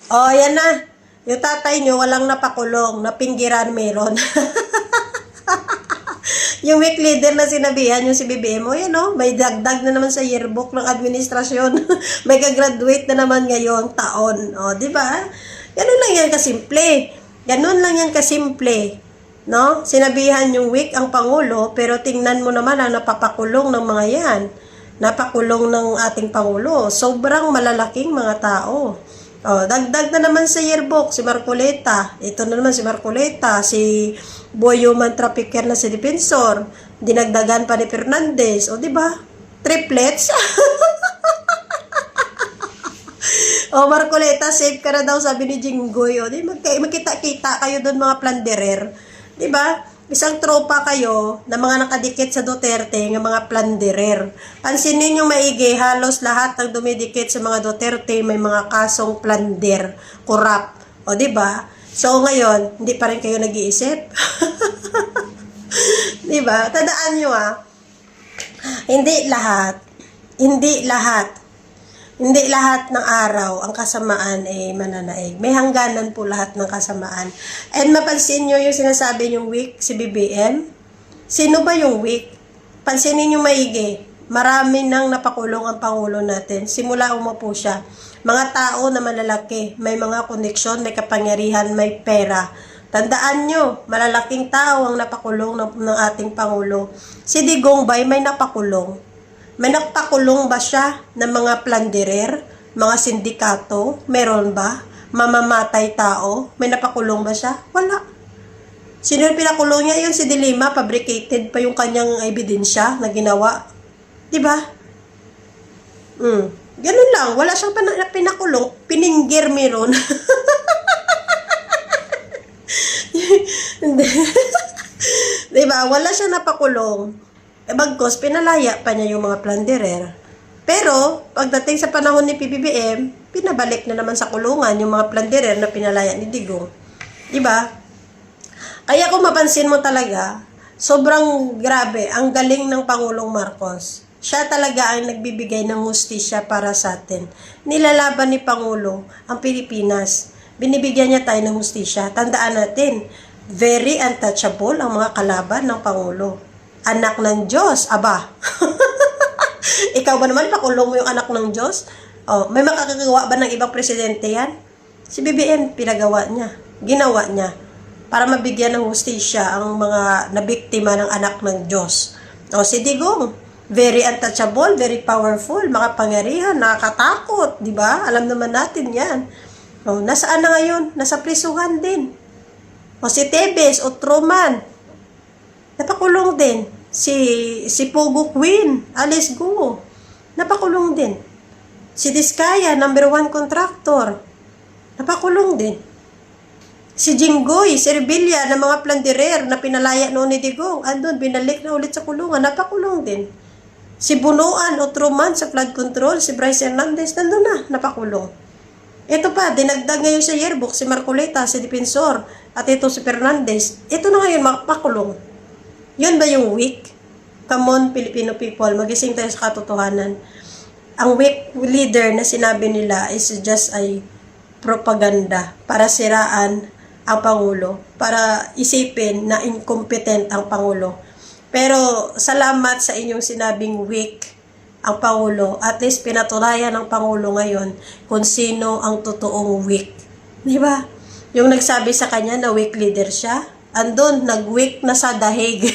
Oh, yan na. Yung tatay nyo, walang napakulong. Napinggiran meron. Yung week leader na sinabihan, yung si BBM, yan may dagdag na naman sa yearbook ng administrasyon. May kagraduate na naman ngayong taon. O, di ba? Ganun lang yan kasimple. Ganun lang yan kasimple. No? Sinabihan yung week ang Pangulo, pero tingnan mo naman ang napapakulong ng mga yan. Napakulong ng ating Pangulo. Sobrang malalaking mga tao. Oh, dagdag na naman sa yearbook, si Marcoleta. Ito na naman si Marcoleta, si Boy Human Trafficker na si Defensor. Dinagdagan pa ni Fernandez. O, di ba? Triplets. O, Marcoleta, safe ka na daw, sabi ni Jinggoy. O, di, magkita-kita kayo doon, mga planderer. Di ba? Isang tropa kayo na mga nakadikit sa Duterte ng mga planderer. Pansinin nyo maigi, halos lahat ng dumidikit sa mga Duterte may mga kasong plander, corrupt. O, di ba? So, ngayon, hindi pa rin kayo nag-iisip? Di ba? Tandaan nyo hindi lahat ng araw ang kasamaan ay mananaig. May hangganan po lahat ng kasamaan. And mapansin nyo yung sinasabi yung weak, si BBM. Sino ba yung weak? Pansinin nyo maigi. Marami nang napakulong ang Pangulo natin. Simula umupo siya. Mga tao na malalaki, may mga koneksyon, may kapangyarihan, may pera. Tandaan nyo, malalaking tao ang napakulong ng ating Pangulo. Si Digong Bay may napakulong. May napakulong ba siya ng mga planderer, mga sindikato? Meron ba? Mamamatay tao? May napakulong ba siya? Wala. Sino yung pinakulong niya? Yung si Dilima, fabricated pa yung kanyang ebidensya na ginawa. Diba? Ganun lang. Wala siyang pinakulong. Pininggir meron. Diba? Wala siyang napakulong. Bagkos, pinalaya pa niya yung mga planderer. Pero, pagdating sa panahon ni PBBM, pinabalik na naman sa kulungan yung mga planderer na pinalaya ni Digong. Diba? Kaya kung mapansin mo talaga, sobrang grabe, ang galing ng Pangulong Marcos. Siya talaga ang nagbibigay ng hustisya para sa atin. Nilalaban ni Pangulo ang Pilipinas. Binibigyan niya tayo ng hustisya. Tandaan natin, very untouchable ang mga kalaban ng Pangulo. Anak ng Diyos, aba. Ikaw ba naman, pakulong mo yung anak ng Diyos? Oh, may makakagawa ba ng ibang presidente yan? Si BBM, pinagawa niya. Ginawa niya. Para mabigyan ng hustisya ang mga nabiktima ng anak ng Diyos. O, si Digong, very untouchable, very powerful, makapangyarihan, nakakatakot, di ba? Alam naman natin yan. O, nasaan na ngayon? Nasa prisuhan din. O, si Tebes, o Truman, napakulong din. Si Pogo Queen, Alice Guo, napakulong din. Si Diskaya, number 1 contractor, napakulong din. Si Jinggoy, si Rebilla, ng mga planderer na pinalaya noon ni Digong, andun, binalik na ulit sa kulungan, napakulong din. Si Bunuan o Truman sa flood control, si Bryce Hernandez, nandun na, napakulong. Ito pa, dinagdag ngayon sa yearbook, si Marcoleta, si Defensor, at ito si Fernandez. Ito na ngayon, mapakulong. Yun ba yung weak? Come on, Filipino people, magising tayo sa katotohanan. Ang weak leader na sinabi nila is just ay propaganda para siraan ang Pangulo, para isipin na incompetent ang Pangulo. Pero salamat sa inyong sinabing weak ang Pangulo. At least pinatulayan ng Pangulo ngayon kung sino ang totoong weak. Di ba? Yung nagsabi sa kanya na weak leader siya, andun, nag-weak na sa dahig.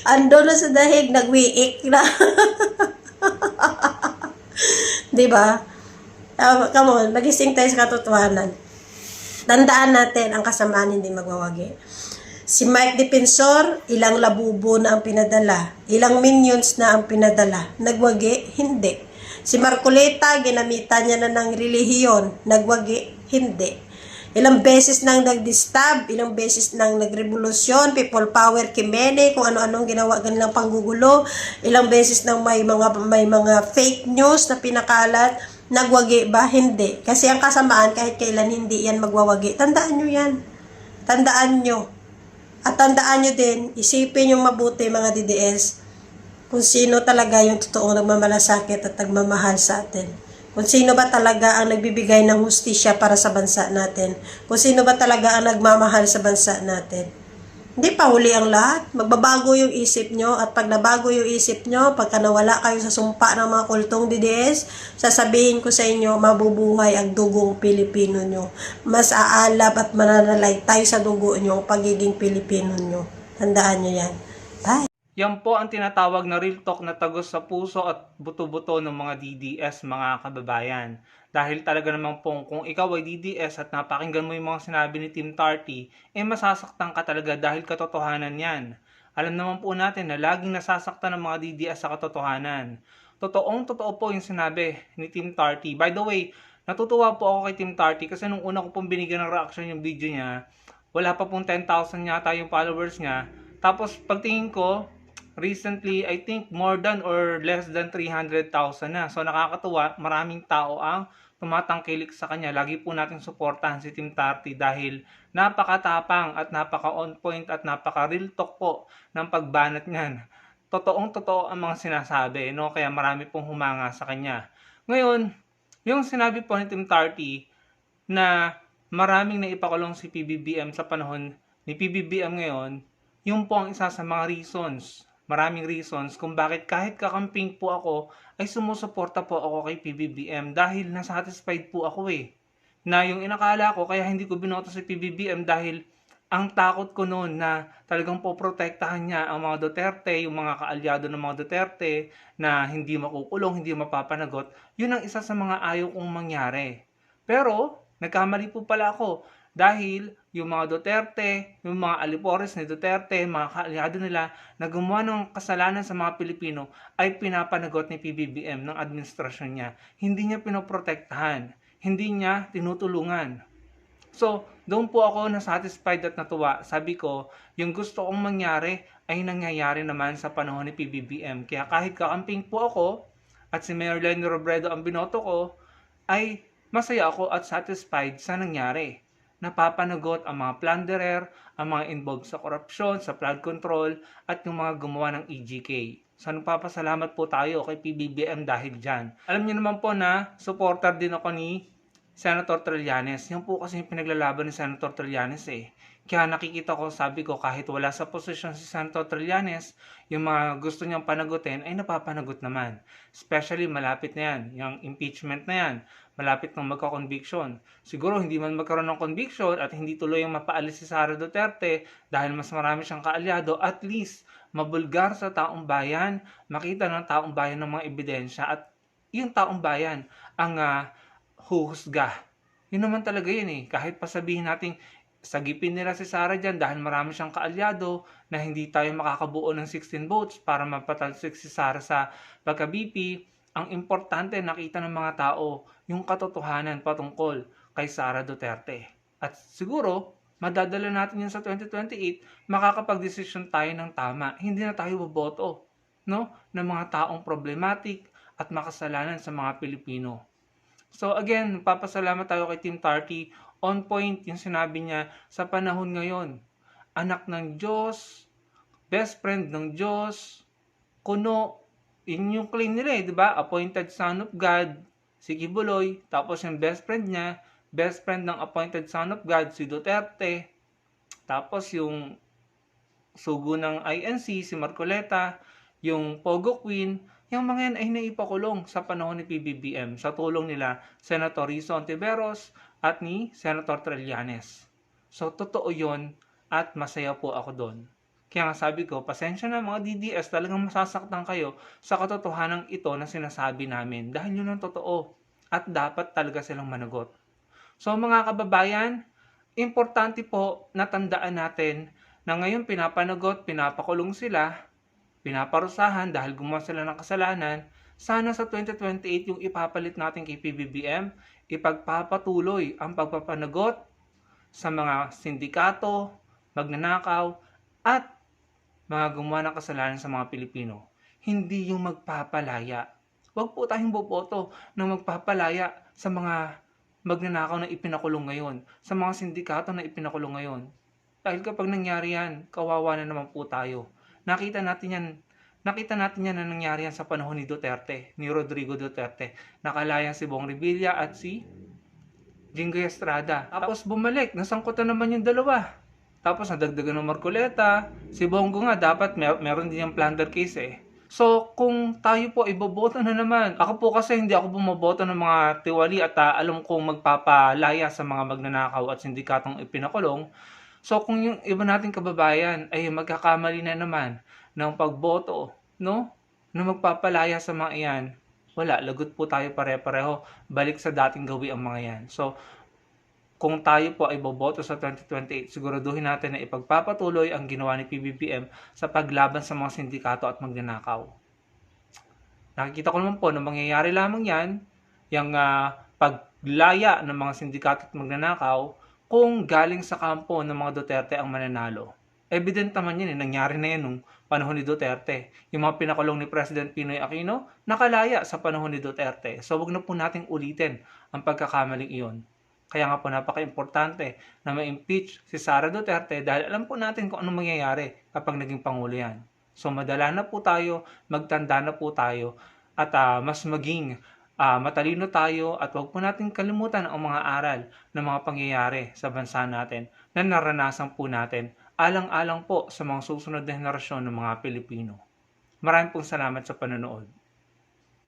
Andun na sa dahig, nag-weak na. Diba? Come on, magising tayo sa katotohanan. Tandaan natin, ang kasamaan hindi magwawagi. Si Mike Defensor, ilang labubo na ang pinadala. Ilang minions na ang pinadala. Nagwagi? Hindi. Si Marcoleta, ginamitan niya na ng relihiyon. Nagwagi? Hindi. Ilang beses nang nag-disturb, ilang beses nang nagrevolusyon, people power, Kimene, kung ano-anong ginawa kanilang panggugulo, ilang beses nang may mga fake news na pinakalat, nagwagi ba? Hindi. Kasi ang kasamaan, kahit kailan hindi yan magwawagi. Tandaan nyo yan. Tandaan nyo. At tandaan nyo din, isipin yung mabuti mga DDS, kung sino talaga yung totoong nagmamalasakit at nagmamahal sa atin. Kung sino ba talaga ang nagbibigay ng hustisya para sa bansa natin. Kung sino ba talaga ang nagmamahal sa bansa natin. Hindi pa huli ang lahat. Magbabago yung isip nyo at pag nabago yung isip nyo, pagka nawala kayo sa sumpa ng mga kultong DDS, sasabihin ko sa inyo, mabubuhay ang dugong Pilipino nyo. Mas aalab at mananalay tayo sa dugo nyo, pagiging Pilipino nyo. Tandaan nyo yan. Bye! Yan po ang tinatawag na real talk na tagos sa puso at buto-buto ng mga DDS, mga kababayan. Dahil talaga naman pong kung ikaw ay DDS at napakinggan mo yung mga sinabi ni Team Tarty, masasaktan ka talaga dahil katotohanan yan. Alam naman po natin na laging nasasaktan ng mga DDS sa katotohanan. Totoo po yung sinabi ni Team Tarty. By the way, natutuwa po ako kay Team Tarty kasi nung una ko pong binigyan ng reaction yung video niya, wala pa pong 10,000 yata yung followers niya. Tapos pagtingin ko, recently, I think more than or less than 300,000 na. So nakakatuwa, maraming tao ang tumatangkilik sa kanya. Lagi po natin suportahan si Team Tarty dahil napakatapang at napaka-on point at napaka-real talk po ng pagbanat niyan. Totoo ang mga sinasabi, no? Kaya marami pong humanga sa kanya. Ngayon, yung sinabi po ni Team Tarty na maraming naipakulong si PBBM sa panahon ni PBBM ngayon, yung po ang isa sa mga reasons, maraming reasons kung bakit kahit kakamping po ako, ay sumusuporta po ako kay PBBM dahil nasatisfied po ako na yung inakala ko kaya hindi ko binoto si PBBM dahil ang takot ko noon na talagang poprotektahan niya ang mga Duterte, yung mga kaalyado ng mga Duterte na hindi makukulong, hindi mapapanagot, yun ang isa sa mga ayaw kong mangyari. Pero, nagkamali po pala ako dahil yung mga Duterte, yung mga alipores ni Duterte, mga kaalyado nila na gumawa ng kasalanan sa mga Pilipino ay pinapanagot ni PBBM ng administrasyon niya. Hindi niya pinoprotektahan, hindi niya tinutulungan. So, doon po ako nasatisfied at natuwa. Sabi ko, yung gusto kong mangyari ay nangyayari naman sa panahon ni PBBM. Kaya kahit kakamping po ako at si Mayor Leni Robredo ang binoto ko, ay masaya ako at satisfied sa nangyari. Napapanagot ang mga plunderer, ang mga involved sa korupsyon, sa flood control, at yung mga gumawa ng EGK. So nagpapasalamat po tayo kay PBBM dahil dyan. Alam niyo naman po na supporter din ako ni Senator Trillanes. Yan po kasi yung pinaglalaban ni Senator Trillanes Kaya nakikita ko, sabi ko, kahit wala sa posisyon si Senator Trillanes, yung mga gusto niyang panagutin ay napapanagot naman. Especially malapit na yan, yung impeachment na yan. Malapit nang magka-conviction. Siguro hindi man magkaroon ng conviction at hindi tuloy yung mapaalis si Sara Duterte dahil mas marami siyang kaalyado, at least mabulgar sa taong bayan, makita ng taong bayan ng mga ebidensya at yung taong bayan ang huhusga. Yun naman talaga yun Kahit pa sabihin natin sagipin nila si Sara dyan dahil marami siyang kaalyado na hindi tayo makakabuo ng 16 votes para mapatalsik si Sara sa pagka-BP, ang importante nakita ng mga tao yung katotohanan patungkol kay Sara Duterte. At siguro, madadala natin yun sa 2028, makakapag-desisyon tayo ng tama. Hindi na tayo boboto ng mga taong problematic at makasalanan sa mga Pilipino. So again, papasalamat tayo kay Team Tarty. On point yung sinabi niya sa panahon ngayon. Anak ng Diyos, best friend ng Diyos, kuno, yun yung claim nila di ba? Appointed son of God, si Kibuloy, tapos yung best friend niya, best friend ng appointed son of God, si Duterte, tapos yung sugo ng INC, si Marcoleta, yung Pogo Queen, yung mga yan ay naipakulong sa panahon ni PBBM sa tulong nila Senator Rizzo Ontiveros at ni Senator Trillanes. So, totoo yon at masaya po ako doon. Kaya nga sabi ko, pasensya na mga DDS, talagang masasaktan kayo sa katotohanan ito na sinasabi namin dahil yun ang totoo at dapat talaga silang managot. So mga kababayan, importante po na tandaan natin na ngayon pinapanagot, pinapakulong sila, pinaparusahan dahil gumawa sila ng kasalanan. Sana sa 2028 yung ipapalit natin kay PBBM, ipagpapatuloy ang pagpapanagot sa mga sindikato, magnanakaw, at mga gumawa ng kasalanan sa mga Pilipino. Hindi yung magpapalaya. Huwag po tayong boboto ng magpapalaya sa mga magnanakaw na ipinakulong ngayon, sa mga sindikato na ipinakulong ngayon. Dahil kapag nangyari yan, kawawa na naman po tayo. Nakita natin yan Nakita natin yan na nangyari yan sa panahon ni Duterte, ni Rodrigo Duterte. Nakalayang si Bong Revilla at si Jinggoy Estrada. Tapos bumalik, nasangkutan naman yung dalawa. Tapos nadagdagan ng Marcoleta. Si Bongo nga dapat meron din yung plunder case eh. So, kung tayo po iboboto na naman, ako po kasi hindi ako bumoboto ng mga tiwali at alam kong magpapalaya sa mga magnanakaw at sindikatong ipinakulong. So, kung yung iba nating kababayan ay magkakamali na naman ng pagboto, no? Na magpapalaya sa mga iyan, wala, lagot po tayo pare-pareho. Balik sa dating gawi ang mga yan. So, kung tayo po ay boboto sa 2028, siguraduhin natin na ipagpapatuloy ang ginawa ni PBBM sa paglaban sa mga sindikato at magnanakaw. Nakikita ko naman po na mangyayari lamang yan, yung paglaya ng mga sindikato at magnanakaw, kung galing sa kampo ng mga Duterte ang mananalo. Evident naman yan, nangyari na yan nung panahon ni Duterte. Yung mga pinakulong ni President Pinoy Aquino, nakalaya sa panahon ni Duterte. So, wag na po nating ulitin ang pagkakamaling iyon. Kaya nga po napaka-importante na ma-impeach si Sara Duterte dahil alam po natin kung anong mangyayari kapag naging Pangulo yan. So, madala na po tayo, magtanda na po tayo, at mas maging matalino tayo at huwag po natin kalimutan ang mga aral ng mga pangyayari sa bansa natin na naranasan po natin alang-alang po sa mga susunod na henerasyon ng mga Pilipino. Maraming pong salamat sa panonood.